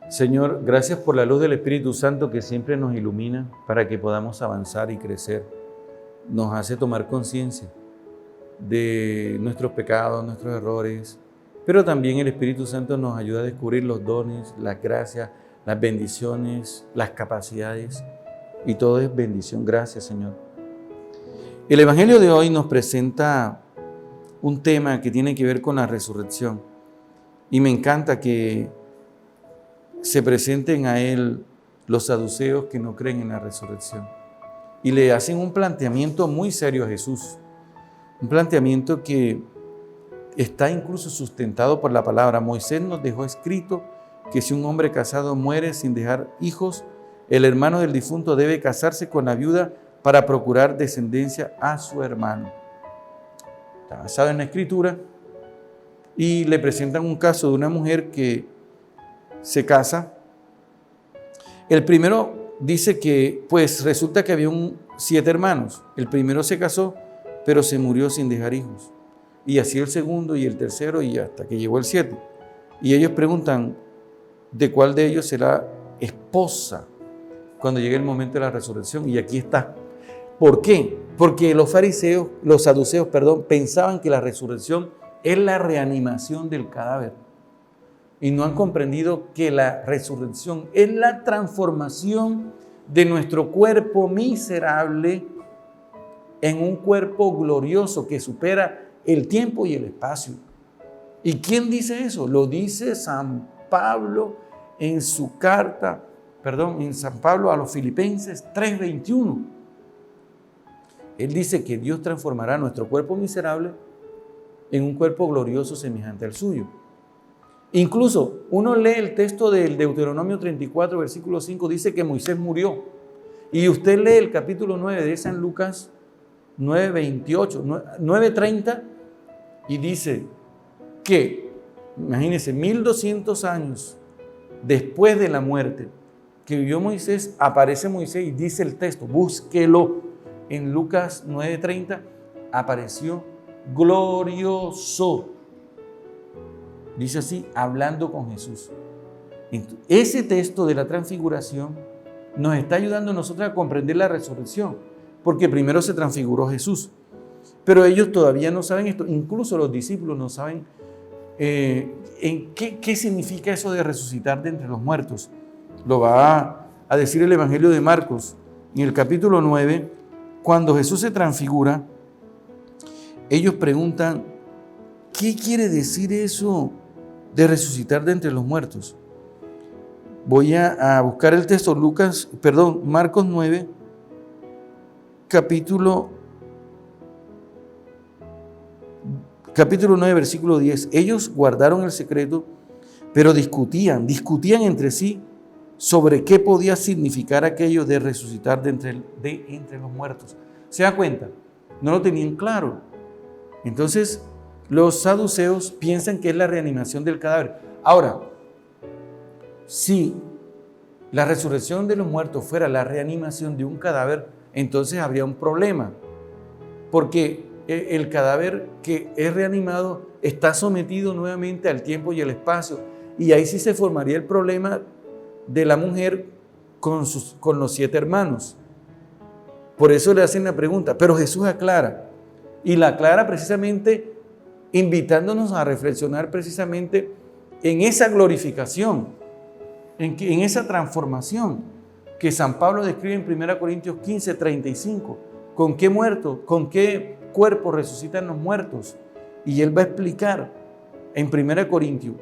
Señor, gracias por la luz del Espíritu Santo que siempre nos ilumina para que podamos avanzar y crecer. Nos hace tomar conciencia de nuestros pecados, nuestros errores, pero también el Espíritu Santo nos ayuda a descubrir los dones, las gracias, las bendiciones, las capacidades, y todo es bendición. Gracias, Señor. El Evangelio de hoy nos presenta un tema que tiene que ver con la resurrección, y me encanta que se presenten a él los saduceos que no creen en la resurrección y le hacen un planteamiento muy serio a Jesús, un planteamiento que está incluso sustentado por la palabra. Moisés nos dejó escrito que si un hombre casado muere sin dejar hijos, el hermano del difunto debe casarse con la viuda para procurar descendencia a su hermano. Está basado en la Escritura y le presentan un caso de una mujer que se casa. El primero dice que pues resulta que había 7 hermanos. El primero se casó, pero se murió sin dejar hijos. Y así el segundo y el tercero y hasta que llegó el 7. Y ellos preguntan de cuál de ellos será esposa cuando llegue el momento de la resurrección. Y aquí está. ¿Por qué? Porque los saduceos, pensaban que la resurrección es la reanimación del cadáver. Y no han comprendido que la resurrección es la transformación de nuestro cuerpo miserable en un cuerpo glorioso que supera el tiempo y el espacio. ¿Y quién dice eso? Lo dice San Pablo en su carta, en San Pablo a los Filipenses 3:21. Él dice que Dios transformará nuestro cuerpo miserable en un cuerpo glorioso semejante al suyo. Incluso uno lee el texto del Deuteronomio 34, versículo 5, dice que Moisés murió. Y usted lee el capítulo 9 de San Lucas 9:30 y dice que, imagínense, 1200 años después de la muerte que vivió Moisés, aparece Moisés y dice el texto, búsquelo en Lucas 9:30, apareció glorioso. Dice así, hablando con Jesús. Entonces, ese texto de la transfiguración nos está ayudando a nosotros a comprender la resurrección, porque primero se transfiguró Jesús, pero ellos todavía no saben esto, incluso los discípulos no saben qué significa eso de resucitar de entre los muertos. Lo va a decir el Evangelio de Marcos, en el capítulo 9, cuando Jesús se transfigura, ellos preguntan, ¿qué quiere decir eso de resucitar de entre los muertos? Voy a buscar el texto, Marcos 9, capítulo 9, versículo 10. Ellos guardaron el secreto, pero discutían entre sí sobre qué podía significar aquello de resucitar de entre los muertos. ¿Se da cuenta? No lo tenían claro. Entonces, los saduceos piensan que es la reanimación del cadáver. Ahora, si la resurrección de los muertos fuera la reanimación de un cadáver, entonces habría un problema, porque el cadáver que es reanimado está sometido nuevamente al tiempo y el espacio, y ahí sí se formaría el problema de la mujer con los 7 hermanos. Por eso le hacen la pregunta, pero Jesús aclara, y la aclara precisamente invitándonos a reflexionar precisamente en esa glorificación, en esa transformación que San Pablo describe en 1 Corintios 15:35. ¿Con qué cuerpo resucitan los muertos? Y él va a explicar en 1 Corintios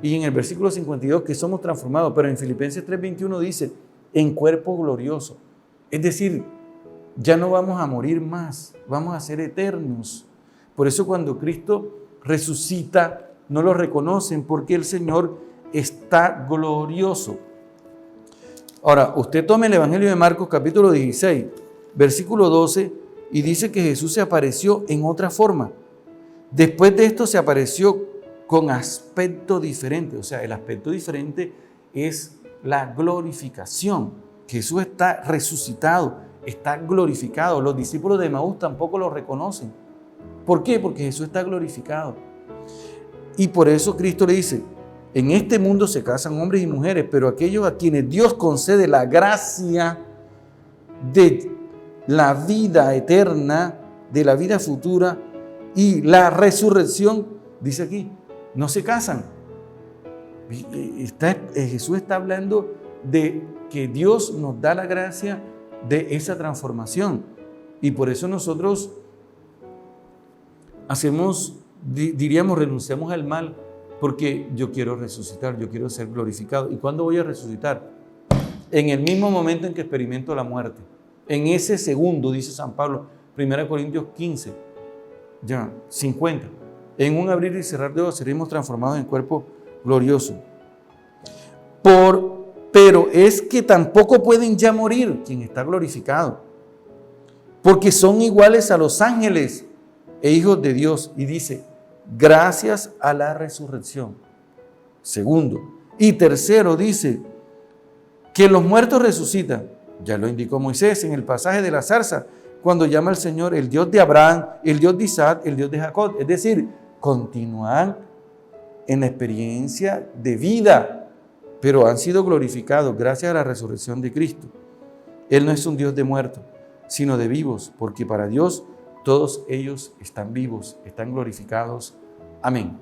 y en el versículo 52 que somos transformados, pero en Filipenses 3:21 dice, en cuerpo glorioso. Es decir, ya no vamos a morir más, vamos a ser eternos. Por eso cuando Cristo resucita, no lo reconocen porque el Señor está glorioso. Ahora, usted tome el Evangelio de Marcos capítulo 16, versículo 12, y dice que Jesús se apareció en otra forma. Después de esto se apareció con aspecto diferente. O sea, el aspecto diferente es la glorificación. Jesús está resucitado, está glorificado. Los discípulos de Emaús tampoco lo reconocen. ¿Por qué? Porque Jesús está glorificado. Y por eso Cristo le dice, En este mundo se casan hombres y mujeres, pero aquellos a quienes Dios concede la gracia de la vida eterna, de la vida futura y la resurrección, dice aquí, no se casan. Jesús está hablando de que Dios nos da la gracia de esa transformación. Y por eso nosotros renunciamos al mal, porque yo quiero resucitar, yo quiero ser glorificado. ¿Y cuándo voy a resucitar? En el mismo momento en que experimento la muerte. En ese segundo, dice San Pablo, 1 Corintios 15, 50. En un abrir y cerrar de ojos seremos transformados en cuerpo glorioso. Pero es que tampoco pueden ya morir quien está glorificado, porque son iguales a los ángeles e hijos de Dios. Y dice, gracias a la resurrección. Segundo. Y tercero, dice que los muertos resucitan. Ya lo indicó Moisés en el pasaje de la zarza, cuando llama al Señor el Dios de Abraham, el Dios de Isaac, el Dios de Jacob. Es decir, continúan en la experiencia de vida, pero han sido glorificados gracias a la resurrección de Cristo. Él no es un Dios de muertos, sino de vivos, porque para Dios todos ellos están vivos, están glorificados. Amén.